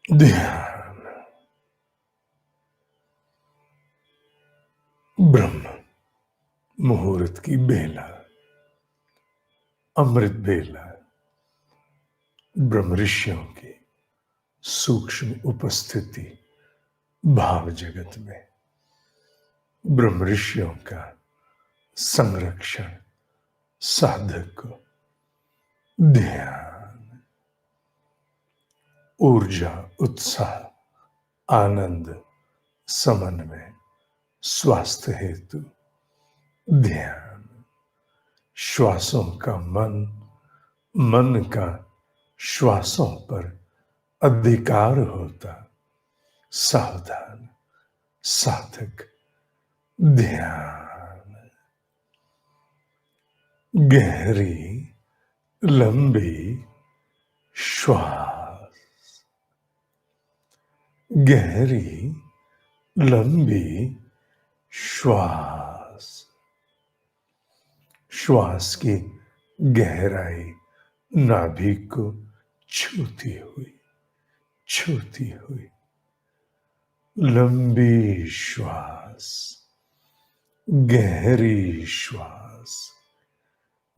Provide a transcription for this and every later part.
ध्यान। ब्रह्म मुहूर्त की बेला, अमृत बेला, ब्रह्म ऋषियों की सूक्ष्म उपस्थिति भाव जगत में, ब्रह्म ऋषियों का संरक्षण साधक को ध्यान, ऊर्जा, उत्साह, आनंद, समन्वय, स्वास्थ्य हेतु ध्यान, श्वासों का मन, मन का श्वासों पर अधिकार होता, सावधान साधक ध्यान, गहरी लंबी श्वास, गहरी लंबी श्वास, श्वास की गहराई नाभि को छूती हुई, छूती हुई, लंबी श्वास, गहरी श्वास,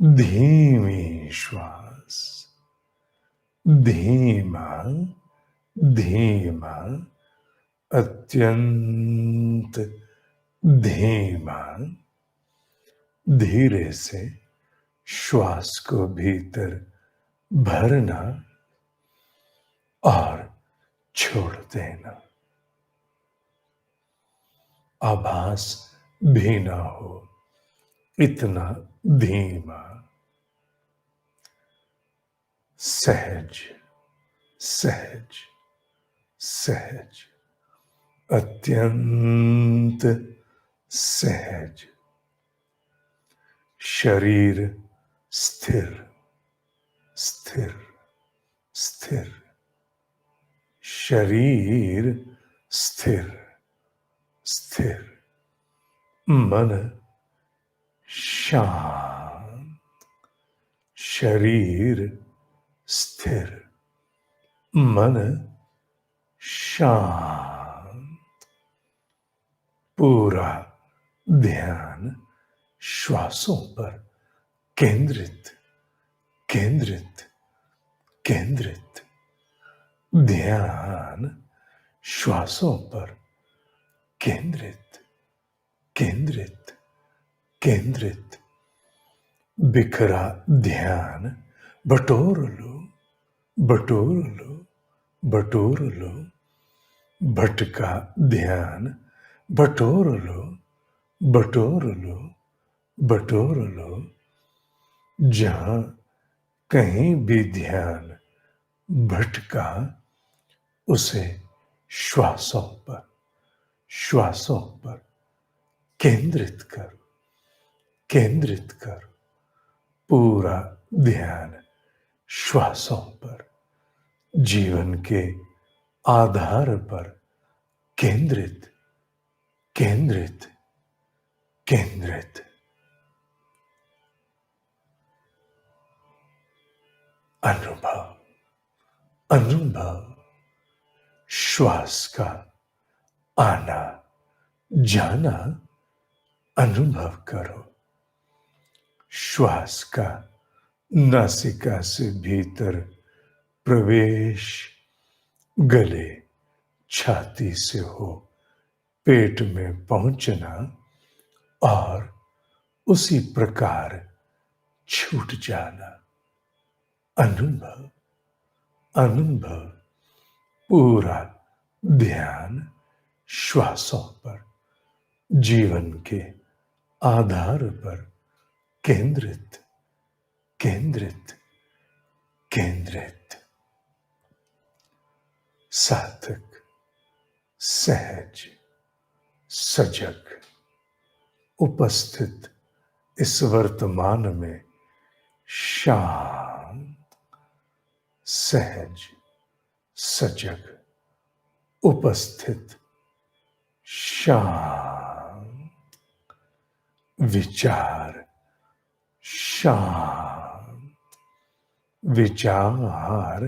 धीमी श्वास, धीमा धीमा, अत्यंत धीमा, धीरे से श्वास को भीतर भरना और छोड़ देना, आभास भी ना हो, इतना धीमा, सहज सहज सहज, अत्यंत सहज, शरीर स्थिर स्थिर स्थिर, शरीर स्थिर स्थिर, मन शांत, शरीर स्थिर, मन शांत, पूरा ध्यान श्वासों पर केंद्रित केंद्रित केंद्रित, ध्यान श्वासों पर केंद्रित केंद्रित केंद्रित, बिखरा ध्यान बटोर लो बटोर लो बटोर लो, भटका ध्यान बटोर लो बटोर लो बटोर लो, जहां कहीं भी ध्यान भटका उसे श्वासों पर केंद्रित कर, केंद्रित कर, पूरा ध्यान श्वासों पर, जीवन के आधार पर केंद्रित केंद्रित केंद्रित, अनुभव अनुभव, श्वास का आना जाना अनुभव करो, श्वास का नासिका से भीतर प्रवेश गले छाती से हो पेट में पहुंचना और उसी प्रकार छूट जाना, अनुभव अनुभव, पूरा ध्यान श्वासों पर, जीवन के आधार पर केंद्रित केंद्रित केंद्रित, साधक सहज सजग उपस्थित इस वर्तमान में शांत सहज सजग उपस्थित, शांत विचार, शांत विचार,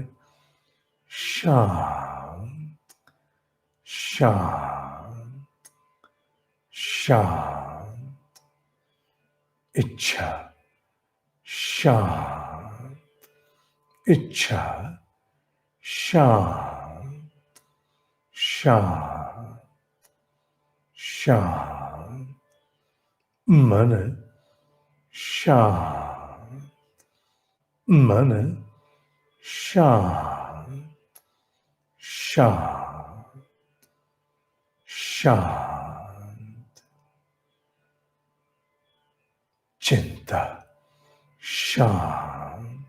शांत शांत, शांत, इच्छा शांत, इच्छा शांत, शांत, शांत, मन शांत, मन शांत, शांत, शांत, चिंता शांत,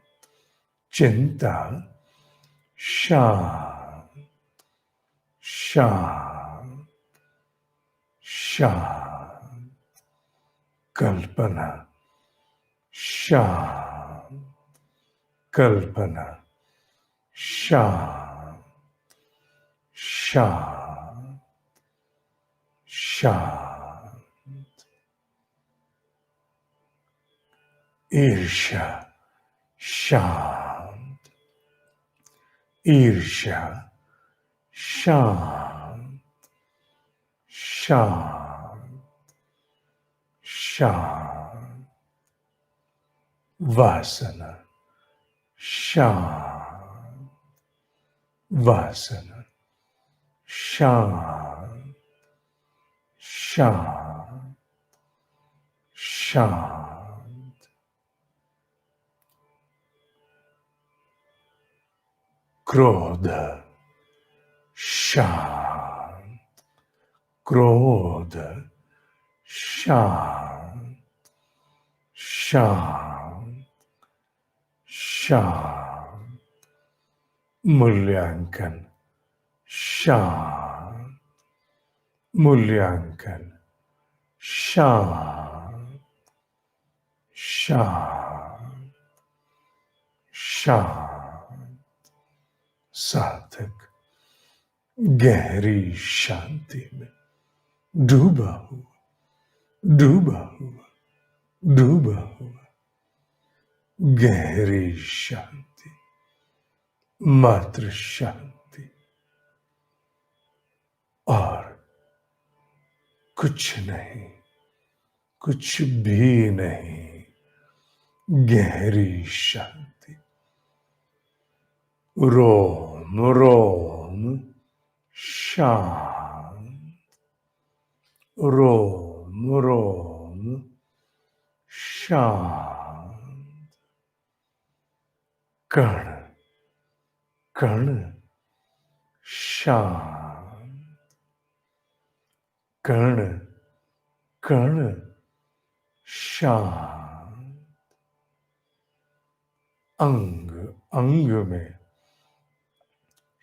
चिंता शांत, शांत, शांत, कल्पना शांत, कल्पना शांत, शांत, शांत, ईर्ष्या शांत, ईर्ष्या शांत, शांत, शांत, वासना शांत, वासना शांत, शांत, शांत, क्रोध शांत, क्रोध शांत, शांत, शांत, मूल्यांकन शांत, मूल्यांकन शांत, शांत, शांत, साधक गहरी शांति में डूबा हुआ, डूबा हुआ, डूबा हुआ, गहरी शांति, मात्र शांति और कुछ नहीं, कुछ भी नहीं, गहरी शांति, रोम रोम शांत, रोम रोम शांत, कण कण शांत, कण कण शांत, अंग अंग में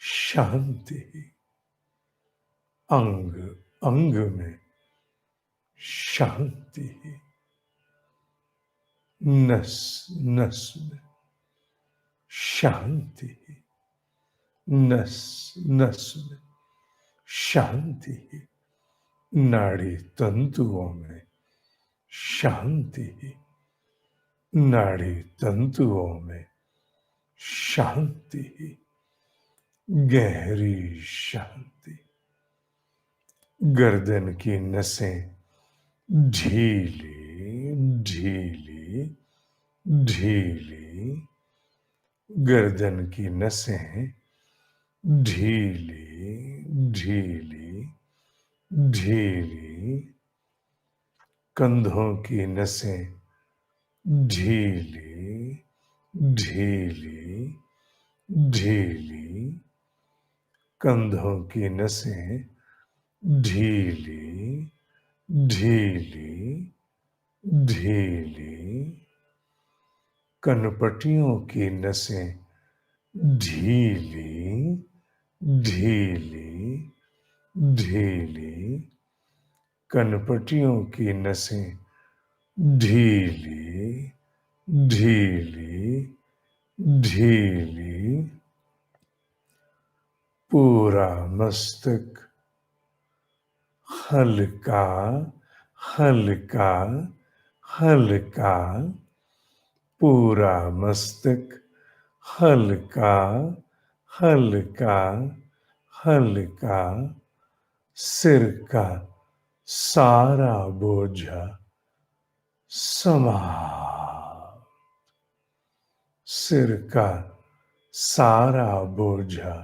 शांति, अंग अंग में शांति, नस नस में शांति, नस नस में शांति, नाड़ी तंतुओं में शांति, नाड़ी तंतुओं में शांति, गहरी शांति, गर्दन की नसें ढीली ढीली ढीली, गर्दन की नसें ढीली ढीली ढीली, कंधों की नसें ढीली ढीली ढीली, कंधों की नसें ढीली ढीली ढीली, कनपटियों की नसें ढीली ढीली ढीली, कनपटियों की नसें ढीली ढीली ढीली, पूरा मस्तक हल्का हल्का हल्का, पूरा मस्तक हल्का हल्का हल्का सिर का सारा बोझा समाप्त, सिर का सारा बोझा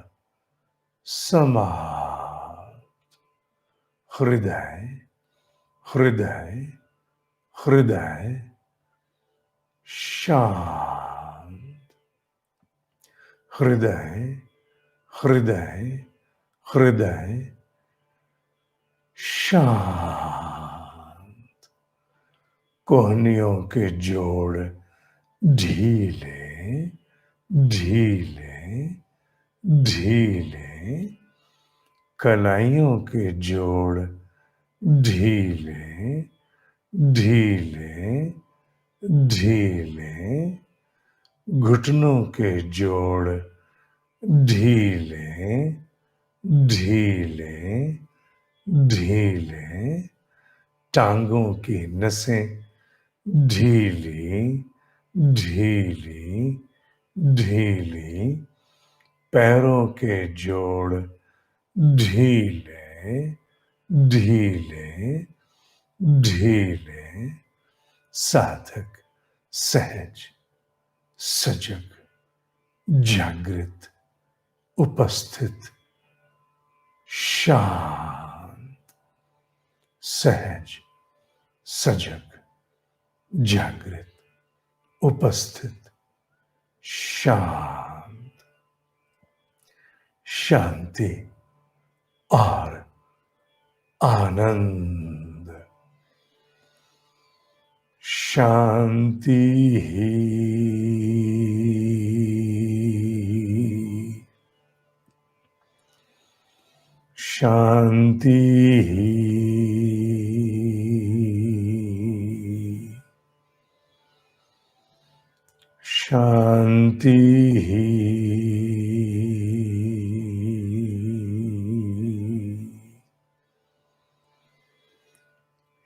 समाप्त, हृदय हृदय हृदय शांत, हृदय हृदय हृदय शांत, कोहनियों के जोड़ ढीले ढीले ढीले, कलाइयों के जोड़ ढीले ढीले ढीले, घुटनों के जोड़ ढीले ढीले ढीले, टांगों की नसें ढीली ढीली ढीली, पैरों के जोड़ ढीले ढीले ढीले, साधक सहज सजग जागृत उपस्थित शांत, सहज सजग जागृत उपस्थित शांत, शांति और आनंद, शांति शांति शांति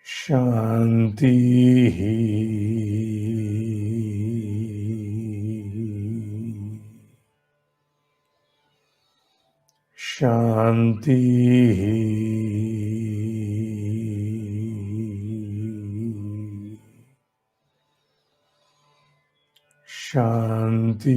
शांति शांति शांति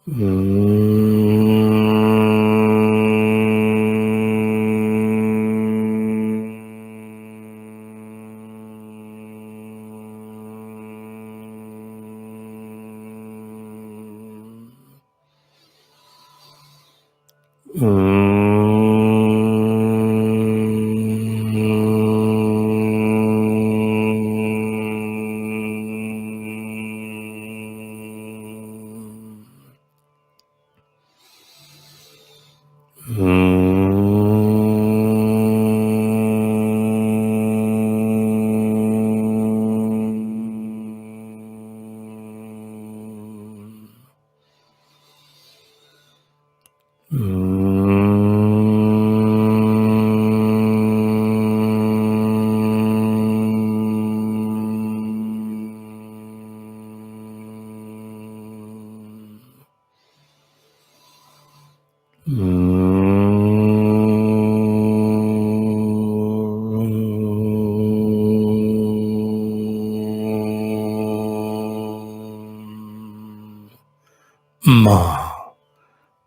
Ma,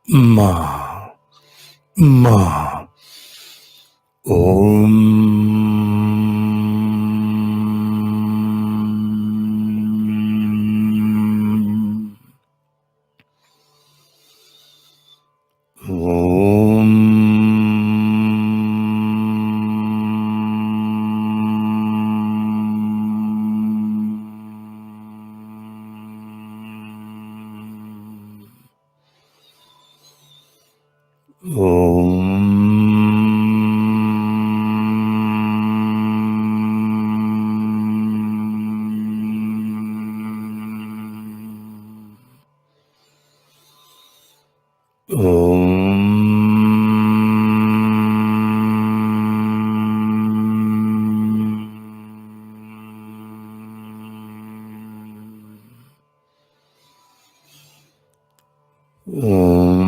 ma, ma. Om. Om.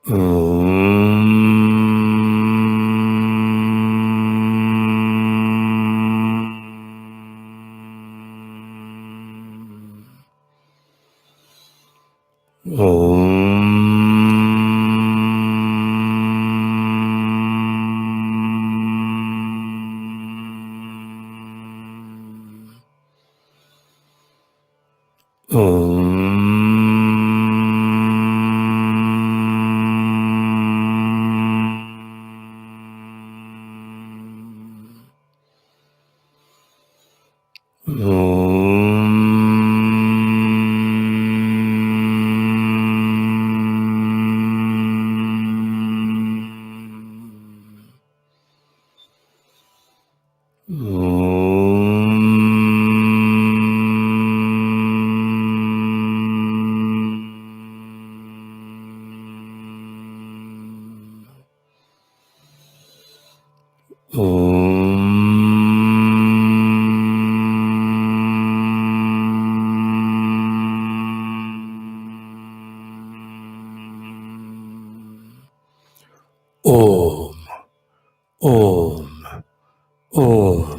Om, Om, Om.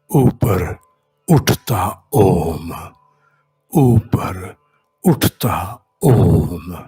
ऊपर उठता ओम, ऊपर उठता ओम।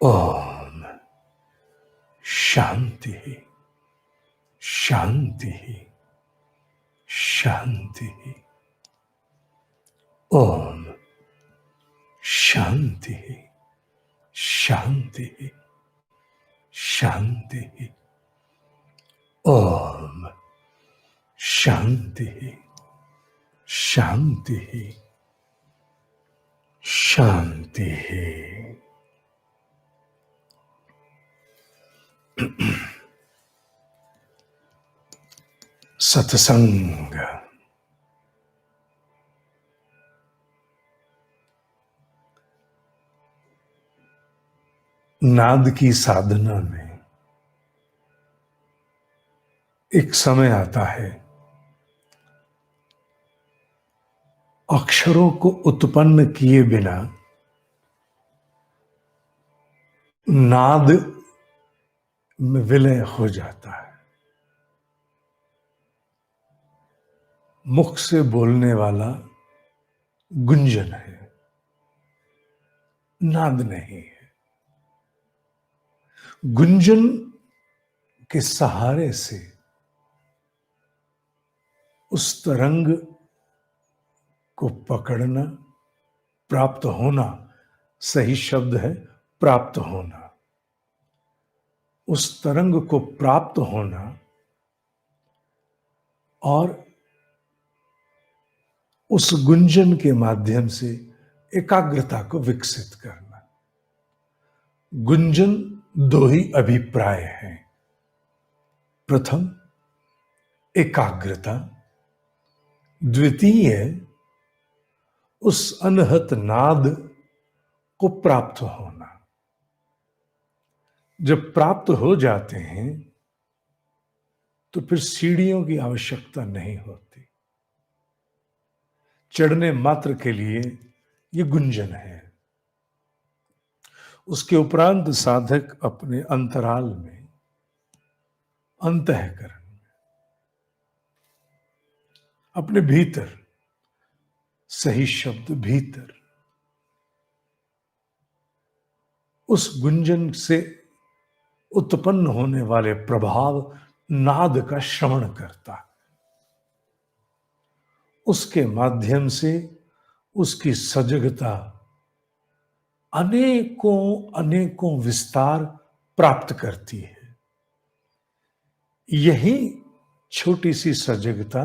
Om Shanti Shanti Shanti Om Shanti Shanti Shanti Om Shanti Shanti Shanti सत्संग नाद की साधना में एक समय आता है अक्षरों को उत्पन्न किए बिना नाद में विलय हो जाता है। मुख से बोलने वाला गुंजन है, नाद नहीं है। गुंजन के सहारे से उस तरंग को पकड़ना, प्राप्त होना, सही शब्द है प्राप्त होना। उस तरंग को प्राप्त होना और उस गुंजन के माध्यम से एकाग्रता को विकसित करना। गुंजन दो ही अभिप्राय हैं। प्रथम एकाग्रता, द्वितीय उस अनहत नाद को प्राप्त होना। जब प्राप्त हो जाते हैं तो फिर सीढ़ियों की आवश्यकता नहीं होती। चढ़ने मात्र के लिए ये गुंजन है। उसके उपरांत साधक अपने अंतराल में, अंतःकरण में, अपने भीतर, सही शब्द भीतर, उस गुंजन से उत्पन्न होने वाले प्रभाव नाद का श्रवण करता है। उसके माध्यम से उसकी सजगता अनेकों अनेकों विस्तार प्राप्त करती है। यही छोटी सी सजगता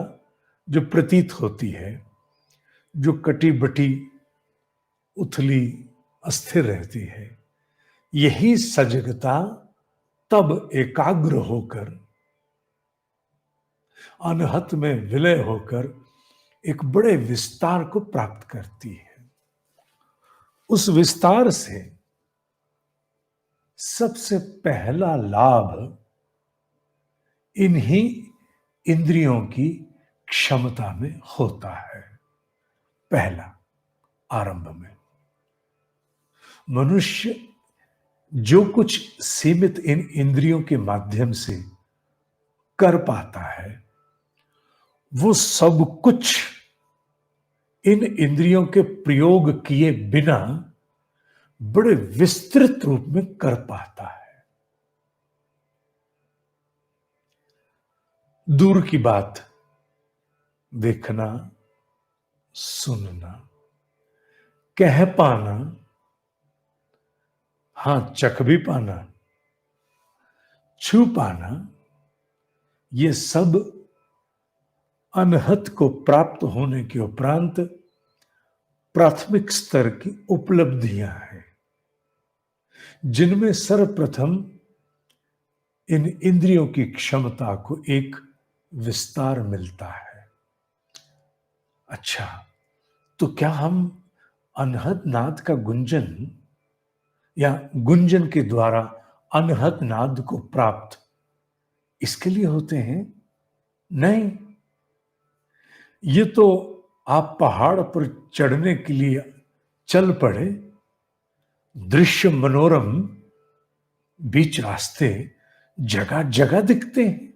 जो प्रतीत होती है, जो कटी बटी उथली अस्थिर रहती है, यही सजगता तब एकाग्र होकर, अनहत में विलय होकर एक बड़े विस्तार को प्राप्त करती है। उस विस्तार से सबसे पहला लाभ इन्हीं इंद्रियों की क्षमता में होता है। पहला आरंभ में मनुष्य जो कुछ सीमित इन इंद्रियों के माध्यम से कर पाता है, वो सब कुछ इन इंद्रियों के प्रयोग किए बिना बड़े विस्तृत रूप में कर पाता है। दूर की बात देखना, सुनना, कह पाना, हां चख भी पाना, छू पाना, ये सब अनहत को प्राप्त होने के उपरांत प्राथमिक स्तर की उपलब्धियां हैं, जिनमें सर्वप्रथम इन इंद्रियों की क्षमता को एक विस्तार मिलता है। अच्छा, तो क्या हम अनहद नाद का गुंजन या गुंजन के द्वारा अनहद नाद को प्राप्त इसके लिए होते हैं? नहीं, ये तो आप पहाड़ पर चढ़ने के लिए चल पड़े, दृश्य मनोरम बीच रास्ते जगह जगह दिखते हैं,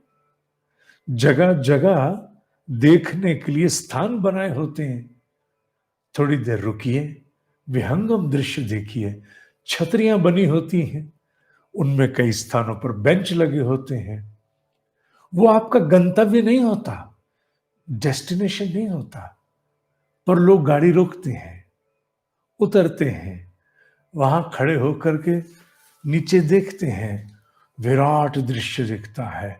जगह जगह देखने के लिए स्थान बनाए होते हैं। थोड़ी देर रुकिए, विहंगम दृश्य देखिए, छतरियां बनी होती हैं, उनमें कई स्थानों पर बेंच लगे होते हैं। वो आपका गंतव्य नहीं होता, डेस्टिनेशन नहीं होता, पर लोग गाड़ी रोकते हैं, उतरते हैं, वहां खड़े होकर के नीचे देखते हैं, विराट दृश्य दिखता है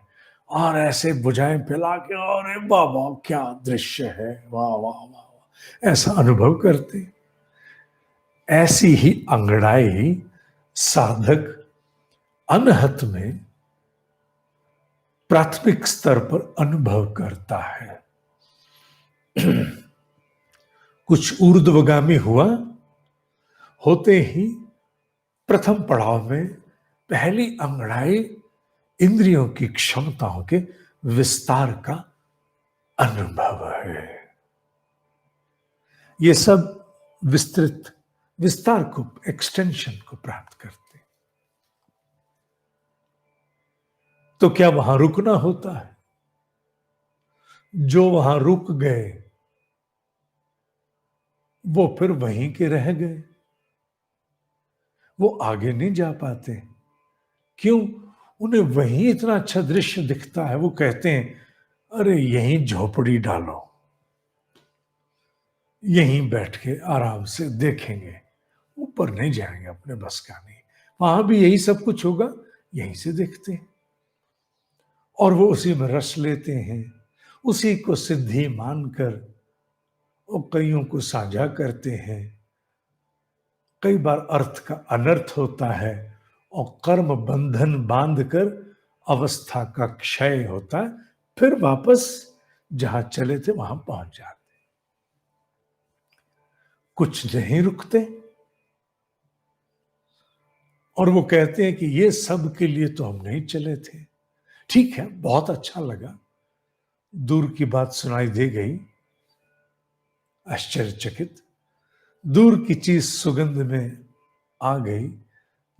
और ऐसे भुजाएं फैला के, अरे बाबा क्या दृश्य है, वाह वाह वाह वाह, ऐसा अनुभव करते। ऐसी ही अंगड़ाई साधक अनहत में प्राथमिक स्तर पर अनुभव करता है। कुछ ऊर्ध्वगामी हुआ, होते ही प्रथम पड़ाव में पहली अंगड़ाई इंद्रियों की क्षमताओं के विस्तार का अनुभव है। ये सब विस्तार को, एक्सटेंशन को प्राप्त करते। तो क्या वहां रुकना होता है? जो वहां रुक गए वो फिर वहीं के रह गए, वो आगे नहीं जा पाते। क्यों? उन्हें वहीं इतना अच्छा दृश्य दिखता है, वो कहते हैं अरे यहीं झोपड़ी डालो, यहीं बैठ के आराम से देखेंगे, ऊपर नहीं जाएंगे, अपने बस का नहीं। वहां भी यही सब कुछ होगा, यहीं से देखते हैं और वो उसी में रस लेते हैं, उसी को सिद्धि मानकर और कईयों को साझा करते हैं। कई बार अर्थ का अनर्थ होता है और कर्म बंधन बांधकर अवस्था का क्षय होता है, फिर वापस जहां चले थे वहां पहुंच जाते। कुछ नहीं रुकते और वो कहते हैं कि ये सब के लिए तो हम नहीं चले थे। ठीक है, बहुत अच्छा लगा, दूर की बात सुनाई दे गई, आश्चर्यचकित, दूर की चीज सुगंध में आ गई,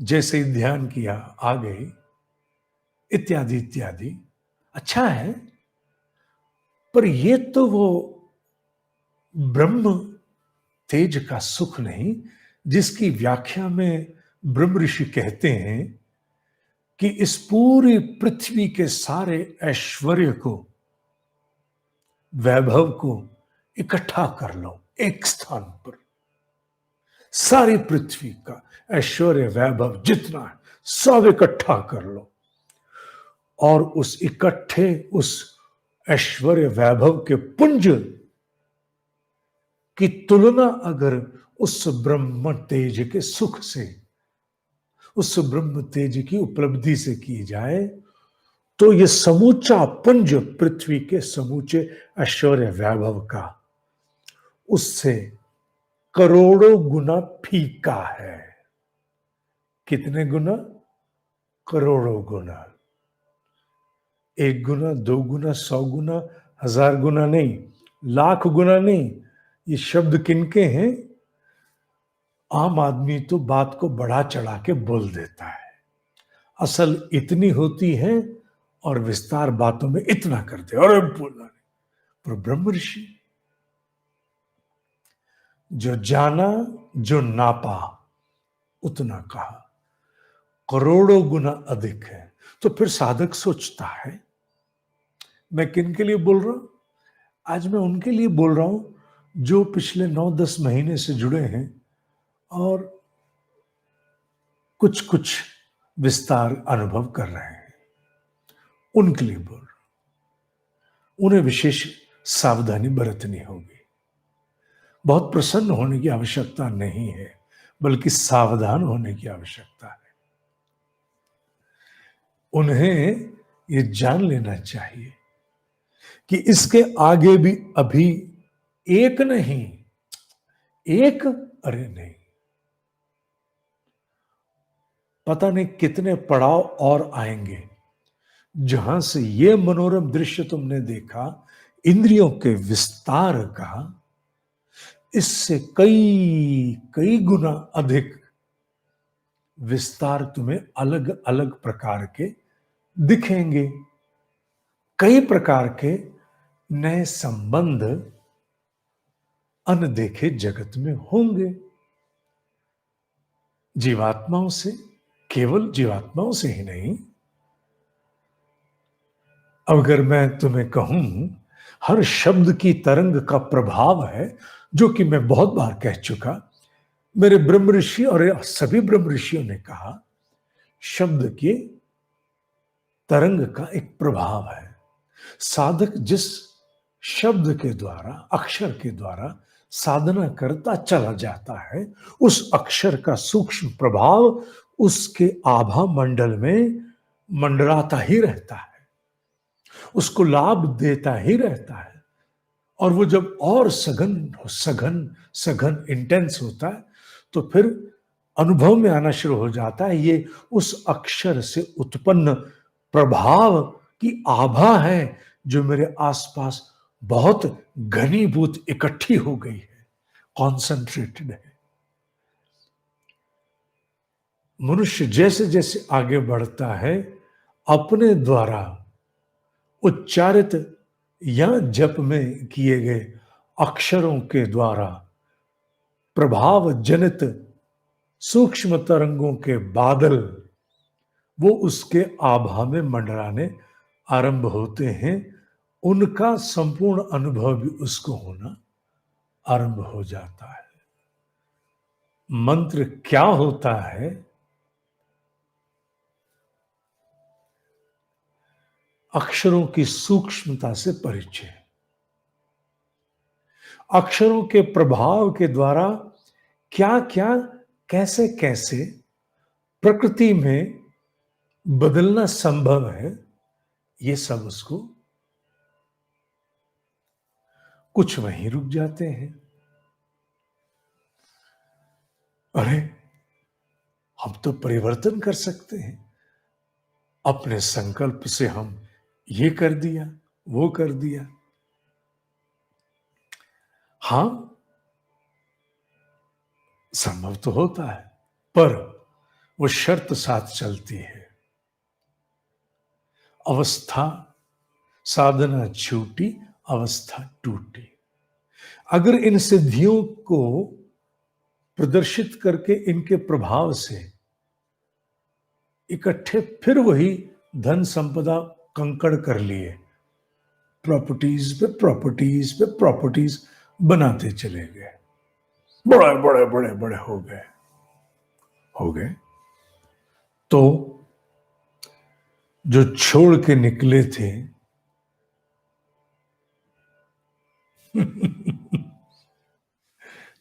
जैसे ही ध्यान किया आ गई, इत्यादि इत्यादि। अच्छा है, पर ये तो वो ब्रह्म तेज का सुख नहीं जिसकी व्याख्या में ब्रह्म ऋषि कहते हैं कि इस पूरी पृथ्वी के सारे ऐश्वर्य को, वैभव को इकट्ठा कर लो एक स्थान पर। सारी पृथ्वी का ऐश्वर्य वैभव जितना है सब इकट्ठा कर लो और उस इकट्ठे उस ऐश्वर्य वैभव के पुंज की तुलना अगर उस ब्रह्म तेज के सुख से, उस ब्रह्म तेज की उपलब्धि से की जाए तो ये समूचा पुंज पृथ्वी के समूचे ऐश्वर्य वैभव का उससे करोड़ों गुना फीका है। कितने गुना? करोड़ों गुना। 1 गुना, 2 गुना, 100 गुना, 1000 गुना नहीं, लाख गुना नहीं। ये शब्द किनके हैं? आम आदमी तो बात को बढ़ा चढ़ा के बोल देता है, असल इतनी होती है और विस्तार बातों में इतना करते और बोलना नहीं। पर ब्रह्म ऋषि जो जाना, जो नापा, उतना कहा, करोड़ों गुना अधिक है। तो फिर साधक सोचता है, मैं किन के लिए बोल रहा हूं? आज मैं उनके लिए बोल रहा हूं जो पिछले 9-10 महीने से जुड़े हैं और कुछ कुछ विस्तार अनुभव कर रहे हैं, उनके लिए बोल रहा हूं। उन्हें विशेष सावधानी बरतनी होगी। बहुत प्रसन्न होने की आवश्यकता नहीं है, बल्कि सावधान होने की आवश्यकता है। उन्हें ये जान लेना चाहिए कि इसके आगे भी अभी एक नहीं, एक, अरे नहीं, पता नहीं कितने पड़ाव और आएंगे जहां से ये मनोरम दृश्य तुमने देखा इंद्रियों के विस्तार का, इससे कई कई गुना अधिक विस्तार तुम्हें अलग अलग प्रकार के दिखेंगे। कई प्रकार के नए संबंध अनदेखे जगत में होंगे। जीवात्माओं से, केवल जीवात्माओं से ही नहीं, अगर मैं तुम्हें कहूं हर शब्द की तरंग का प्रभाव है, जो कि मैं बहुत बार कह चुका, मेरे ब्रह्म ऋषि और सभी ब्रह्म ऋषियों ने कहा शब्द के तरंग का एक प्रभाव है। साधक जिस शब्द के द्वारा, अक्षर के द्वारा साधना करता चला जाता है, उस अक्षर का सूक्ष्म प्रभाव उसके आभा मंडल में मंडराता ही रहता है, उसको लाभ देता ही रहता है। और वो जब और सघन सघन सघन इंटेंस होता है, तो फिर अनुभव में आना शुरू हो जाता है, ये उस अक्षर से उत्पन्न प्रभाव की आभा है जो मेरे आसपास बहुत घनीभूत इकट्ठी हो गई है, कॉन्सेंट्रेटेड है। मनुष्य जैसे जैसे आगे बढ़ता है, अपने द्वारा उच्चारित या जप में किए गए अक्षरों के द्वारा प्रभाव जनित सूक्ष्म तरंगों के बादल वो उसके आभा में मंडराने आरंभ होते हैं। उनका संपूर्ण अनुभव भी उसको होना आरंभ हो जाता है। मंत्र क्या होता है? अक्षरों की सूक्ष्मता से परिचय, अक्षरों के प्रभाव के द्वारा क्या क्या, कैसे कैसे प्रकृति में बदलना संभव है, ये सब उसको, कुछ वहीं रुक जाते हैं। अरे हम तो परिवर्तन कर सकते हैं, अपने संकल्प से हम ये कर दिया, वो कर दिया। हां, संभव तो होता है, पर वो शर्त साथ चलती है, अवस्था, साधना छूटी, अवस्था टूटी। अगर इन सिद्धियों को प्रदर्शित करके इनके प्रभाव से इकट्ठे फिर वही धन संपदा कंकड़ कर लिए, प्रॉपर्टीज पे प्रॉपर्टीज पे प्रॉपर्टीज बनाते चले गए, बड़े बड़े बड़े बड़े हो गए, तो जो छोड़ के निकले थे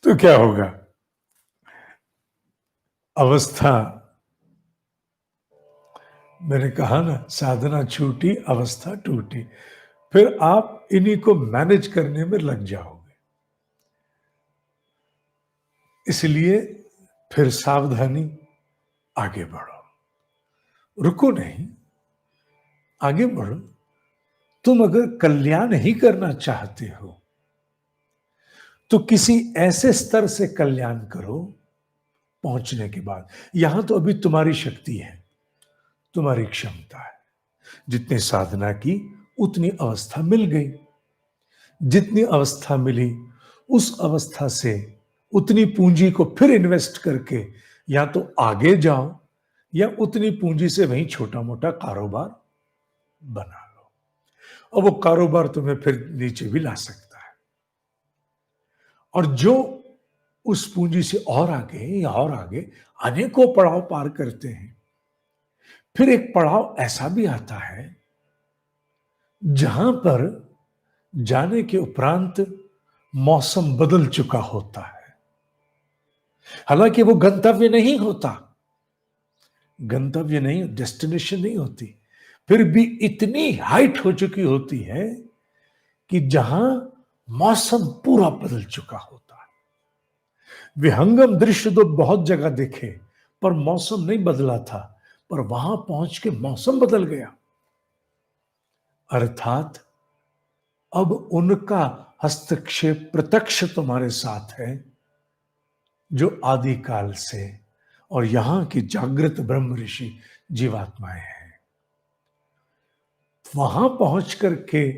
तो क्या होगा? अवस्था, मैंने कहा ना, साधना छूटी, अवस्था टूटी। फिर आप इन्हीं को मैनेज करने में लग जाओगे। इसलिए फिर सावधानी, आगे बढ़ो, रुको नहीं, आगे बढ़ो। तुम अगर कल्याण ही करना चाहते हो तो किसी ऐसे स्तर से कल्याण करो पहुंचने के बाद। यहां तो अभी तुम्हारी शक्ति है, तुम्हारी क्षमता है। जितनी साधना की उतनी अवस्था मिल गई, जितनी अवस्था मिली उस अवस्था से उतनी पूंजी को फिर इन्वेस्ट करके या तो आगे जाओ या उतनी पूंजी से वहीं छोटा मोटा कारोबार बना लो, और वो कारोबार तुम्हें फिर नीचे भी ला सकता है। और जो उस पूंजी से और आगे या और आगे अनेकों पड़ाव पार करते हैं, फिर एक पड़ाव ऐसा भी आता है जहां पर जाने के उपरांत मौसम बदल चुका होता है। हालांकि वो गंतव्य नहीं होता, गंतव्य नहीं, डेस्टिनेशन नहीं होती, फिर भी इतनी हाइट हो चुकी होती है कि जहां मौसम पूरा बदल चुका होता है। विहंगम दृश्य तो बहुत जगह देखे पर मौसम नहीं बदला था, पर वहां पहुंच के मौसम बदल गया। अर्थात अब उनका हस्तक्षेप प्रत्यक्ष तुम्हारे साथ है, जो आदिकाल से और यहां की जागृत ब्रह्म ऋषि जीवात्माएं हैं। वहां पहुंच करके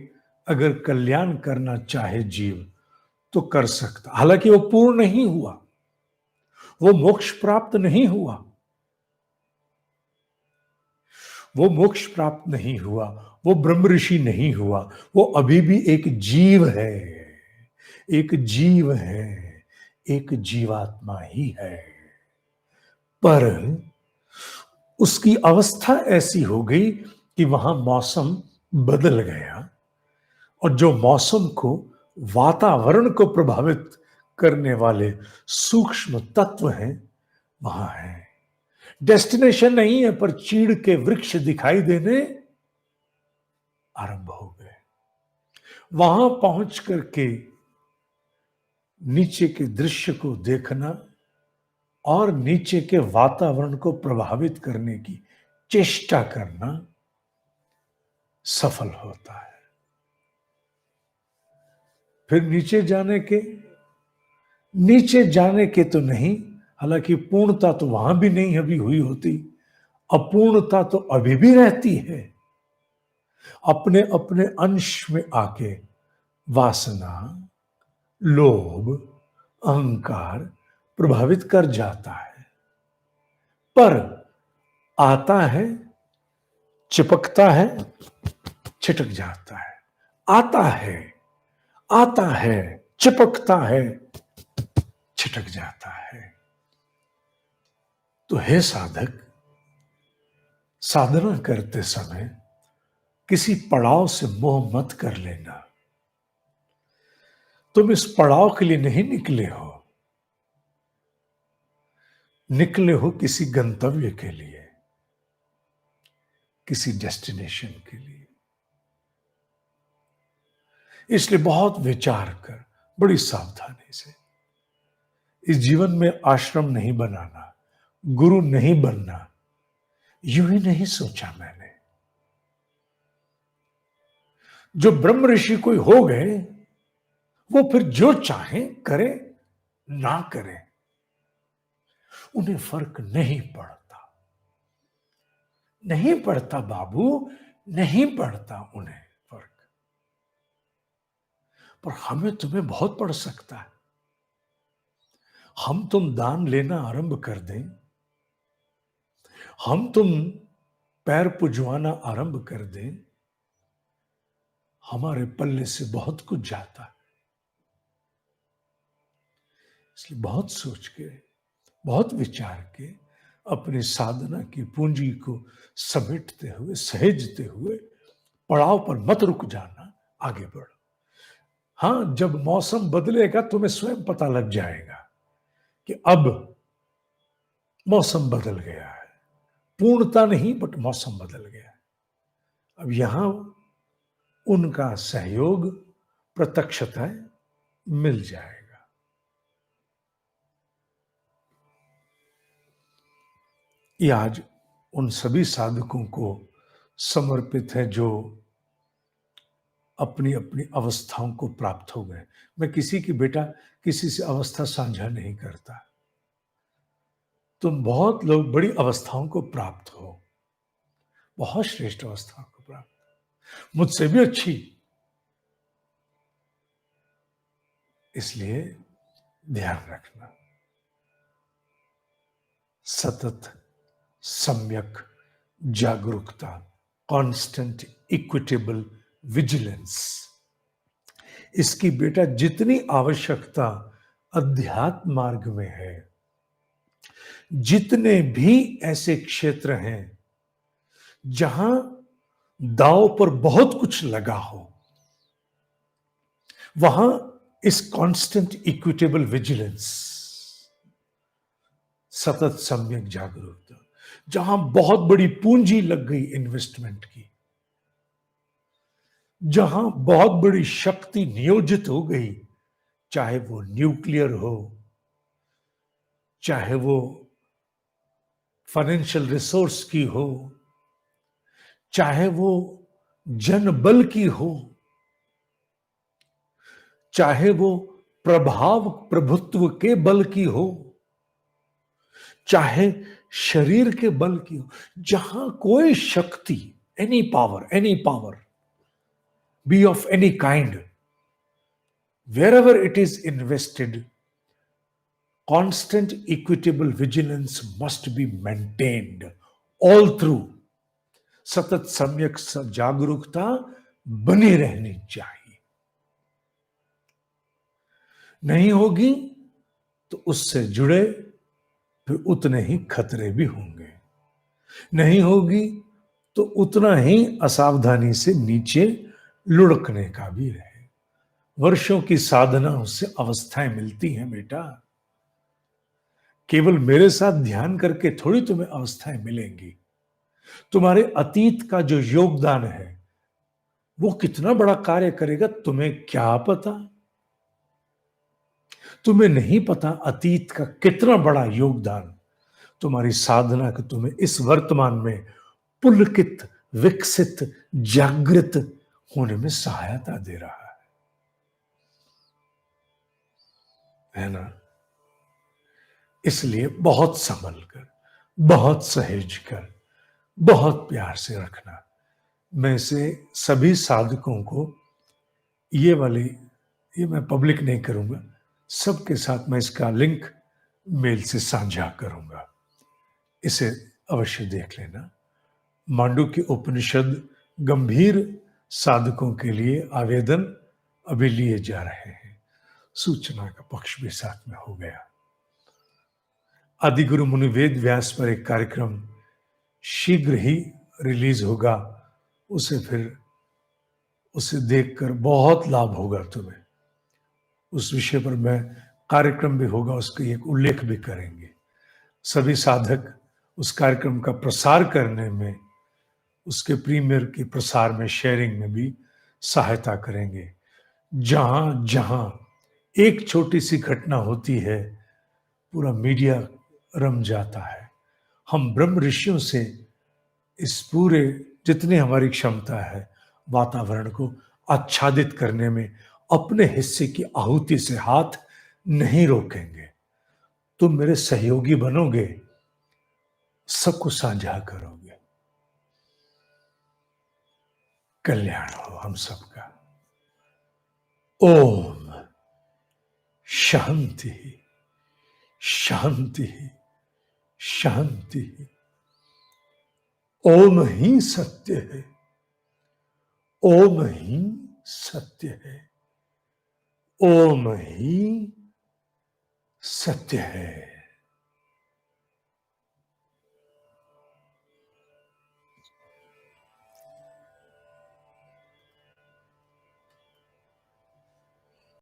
अगर कल्याण करना चाहे जीव तो कर सकता। हालांकि वो पूर्ण नहीं हुआ, वो मोक्ष प्राप्त नहीं हुआ, वो मोक्ष प्राप्त नहीं हुआ, वो ब्रह्म ऋषि नहीं हुआ, वो अभी भी एक जीव है, एक जीव है, एक जीवात्मा ही है। पर उसकी अवस्था ऐसी हो गई कि वहां मौसम बदल गया, और जो मौसम को, वातावरण को प्रभावित करने वाले सूक्ष्म तत्व हैं वहां है। डेस्टिनेशन नहीं है, पर चीड़ के वृक्ष दिखाई देने आरंभ हो गए। वहां पहुंच करके नीचे के दृश्य को देखना और नीचे के वातावरण को प्रभावित करने की चेष्टा करना सफल होता है। फिर नीचे जाने के तो नहीं, हालांकि पूर्णता तो वहां भी नहीं अभी हुई होती, अपूर्णता तो अभी भी रहती है। अपने अपने अंश में आके वासना, लोभ, अहंकार प्रभावित कर जाता है, पर आता है, चिपकता है, छिटक जाता है, आता है, आता है, चिपकता है, छिटक जाता है। तो हे साधक, साधना करते समय किसी पड़ाव से मोह मत कर लेना। तुम इस पड़ाव के लिए नहीं निकले हो, निकले हो किसी गंतव्य के लिए, किसी डेस्टिनेशन के लिए। इसलिए बहुत विचार कर, बड़ी सावधानी से, इस जीवन में आश्रम नहीं बनाना, गुरु नहीं बनना, यूं ही नहीं सोचा मैंने। जो ब्रह्म ऋषि कोई हो गए, वो फिर जो चाहे करे ना करे, उन्हें फर्क नहीं पड़ता, नहीं पड़ता बाबू, नहीं पड़ता उन्हें फर्क। पर हमें तुम्हें बहुत पड़ सकता है। हम तुम दान लेना आरंभ कर दें, हम तुम पैर पुजवाना आरंभ कर दें, हमारे पल्ले से बहुत कुछ जाता है। इसलिए बहुत सोच के, बहुत विचार के, अपनी साधना की पूंजी को समेटते हुए, सहेजते हुए पड़ाव पर मत रुक जाना, आगे बढ़ो। हां, जब मौसम बदलेगा तुम्हें स्वयं पता लग जाएगा कि अब मौसम बदल गया है। पूर्णता नहीं, बट मौसम बदल गया है। अब यहां उनका सहयोग, प्रत्यक्षता मिल जाएगा। ये आज उन सभी साधकों को समर्पित है जो अपनी अपनी अवस्थाओं को प्राप्त हो गए। मैं किसी की बेटा किसी से अवस्था साझा नहीं करता। तुम बहुत लोग बड़ी अवस्थाओं को प्राप्त हो, बहुत श्रेष्ठ अवस्थाओं को प्राप्त, मुझसे भी अच्छी। इसलिए ध्यान रखना, सतत सम्यक जागरूकता, कांस्टेंट इक्विटेबल विजिलेंस, इसकी बेटा जितनी आवश्यकता अध्यात्म मार्ग में है, जितने भी ऐसे क्षेत्र हैं जहां दांव पर बहुत कुछ लगा हो, वहां इस कांस्टेंट इक्विटेबल विजिलेंस, सतत सम्यक जागरूकता, जहां बहुत बड़ी पूंजी लग गई इन्वेस्टमेंट की, जहां बहुत बड़ी शक्ति नियोजित हो गई, चाहे वो न्यूक्लियर हो, चाहे वो फाइनेंशियल रिसोर्स की हो, चाहे वो जनबल की हो, चाहे वो प्रभाव प्रभुत्व के बल की हो, चाहे शरीर के बल की हो, जहां कोई शक्ति, any power be of any kind, wherever it is invested, constant equitable vigilance must be maintained all through. सतत सम्यक जागरूकता बनी रहनी चाहिए। नहीं होगी तो उससे जुड़े फिर उतने ही खतरे भी होंगे, नहीं होगी तो उतना ही असावधानी से नीचे लुढ़कने का भी रहे। वर्षों की साधना से अवस्थाएं मिलती हैं बेटा, केवल मेरे साथ ध्यान करके थोड़ी तुम्हें अवस्थाएं मिलेंगी। तुम्हारे अतीत का जो योगदान है वो कितना बड़ा कार्य करेगा तुम्हें क्या पता। तुम्हें नहीं पता अतीत का कितना बड़ा योगदान तुम्हारी साधना के तुम्हें इस वर्तमान में पुलकित, विकसित, जागृत होने में सहायता दे रहा है ना। इसलिए बहुत संभल कर, बहुत सहेज कर, बहुत प्यार से रखना। मैं से सभी साधकों को ये मैं पब्लिक नहीं करूंगा, सबके साथ मैं इसका लिंक मेल से साझा करूंगा, इसे अवश्य देख लेना। मांडुक्य उपनिषद गंभीर साधकों के लिए आवेदन अभी लिए जा रहे हैं, सूचना का पक्ष भी साथ में हो गया। आदिगुरु मुनि वेद व्यास पर एक कार्यक्रम शीघ्र ही रिलीज होगा, उसे देखकर बहुत लाभ होगा तुम्हें। उस विषय पर मैं कार्यक्रम भी होगा, उसका एक उल्लेख भी करेंगे। सभी साधक उस कार्यक्रम का प्रसार करने में, उसके प्रीमियर के प्रसार में, शेयरिंग में भी सहायता करेंगे। जहां जहां एक छोटी सी घटना होती है पूरा मीडिया रम जाता है। हम ब्रह्म ऋषियों से इस पूरे जितनी हमारी क्षमता है वातावरण को आच्छादित करने में अपने हिस्से की आहुति से हाथ नहीं रोकेंगे। तुम मेरे सहयोगी बनोगे, सबको साझा करोगे। कल्याण हो हम सबका। ओम शांति शांति शांति। ओम ही सत्य है, ओम ही सत्य है, ओम ही सत्य है।